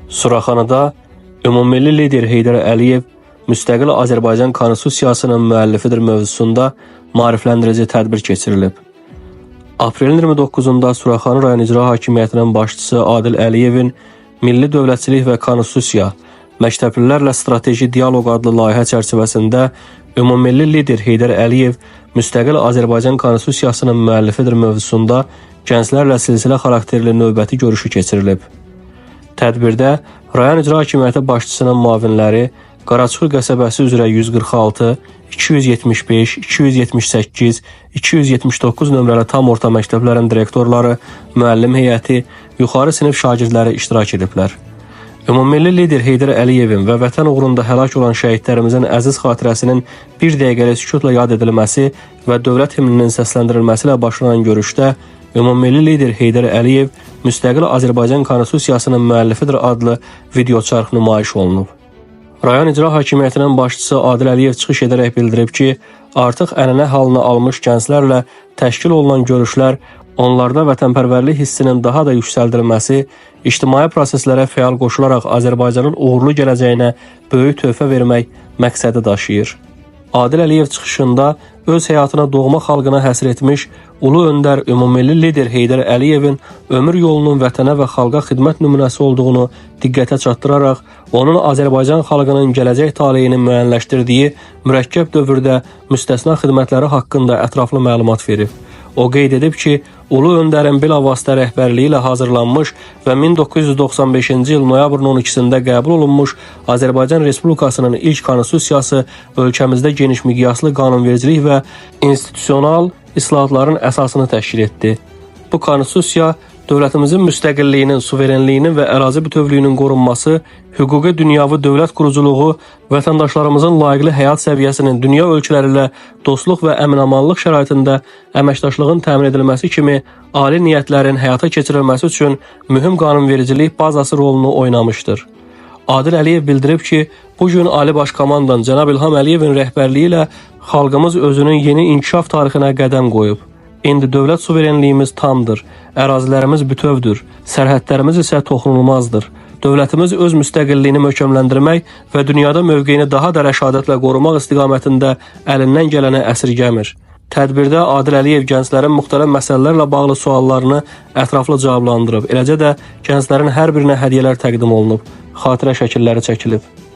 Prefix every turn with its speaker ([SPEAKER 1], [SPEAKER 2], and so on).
[SPEAKER 1] Suraxanada Ümummilli lider Heydər Əliyev müstəqil Azərbaycan Konstitusiyasının müəllifidir mövzusunda maarifləndirici tədbir keçirilib. Aprelin 29-da Suraxanı rayon icra hakimiyyətinin başçısı Adil Əliyevin Milli Dövlətçilik və Konstitusiya, Məktəblilərlə Strateji Dialoq adlı layihə çərçivəsində Ümummilli lider Heydər Əliyev müstəqil Azərbaycan Konstitusiyasının müəllifidir mövzusunda gənclərlə silsilə xarakterli növbəti görüşü keçirilib. Tədbirdə rayon icra hakimiyyəti başçısının müavinləri Qaraçuxur qəsəbəsi üzrə 146, 275, 278, 279 nömrəli tam orta məktəblərin direktorları, müəllim heyəti, yuxarı sinif şagirdləri iştirak ediblər. Ümummilli lider Heydər Əliyevin və vətən uğrunda həlak olan şəhidlərimizin əziz xatirəsinin bir dəqiqəlik sükutla yad edilməsi və dövlət himninin səsləndirilməsi ilə başlanan görüşdə Ümummilli lider Heydər Əliyev müstəqil Azərbaycan Konstitusiyasının müəllifidir adlı video çarx nümayiş olunub. Rayon icra hakimiyyətinin başçısı Adil Əliyev çıxış edərək bildirib ki, artıq ənənə halını almış gənclərlə təşkil olunan görüşlər onlarda vətənpərvərlik hissinin daha da yüksəldilməsi, ictimai proseslərə fəal qoşularaq Azərbaycanın uğurlu gələcəyinə böyük töhfə vermək məqsədi daşıyır. Adil Əliyev çıxışında öz həyatına doğma xalqına həsr etmiş ulu öndər Ümummilli lider Heydər Əliyevin ömür yolunun vətənə və xalqa xidmət nümunəsi olduğunu diqqətə çatdıraraq, onun Azərbaycan xalqının gələcək taleyini müəyyənləşdirdiyi mürəkkəb dövrdə müstəsna xidmətləri haqqında ətraflı məlumat verib. O qeyd edib ki, ulu öndərin bilavasitə rəhbərliyi ilə hazırlanmış və 1995-ci il noyabrın 12-sində qəbul olunmuş Azərbaycan Respublikasının ilk konstitusiyası ölkəmizdə geniş miqyaslı qanunvericilik və institusional islahatların əsasını təşkil etdi. Bu konstitusiya dövlətimizin müstəqilliyinin, suverenliyinin və ərazi bütövlüyünün qorunması, hüquqi dünyavi dövlət quruculuğu, vətəndaşlarımızın layiqli həyat səviyyəsinin dünya ölkələri ilə dostluq və əmin-amanlıq şəraitində əməkdaşlığın təmin edilməsi kimi ali niyyətlərin həyata keçirilməsi üçün mühüm qanunvericilik bazası rolunu oynamışdır. Adil Əliyev bildirib ki, bu gün Ali Baş Komandan cənab İlham Əliyevin rəhbərliyi ilə xalqımız özünün yeni inkişaf tarixinə qədəm qoyub. İndi dövlət suverenliyimiz tamdır, ərazilərimiz bütövdür, sərhədlərimiz isə toxunulmazdır. Dövlətimiz öz müstəqilliyini möhkəmləndirmək və dünyada mövqeyini daha da rəşadətlə qorumaq istiqamətində əlindən gələni əsirgəmir. Tədbirdə Adil Əliyev gənclərin müxtəlif məsələlərlə bağlı suallarını ətraflı cavablandırıb. Eləcə də gənclərin hər birinə hədiyyələr təqdim olunub, xatirə şəkilləri çəkilib.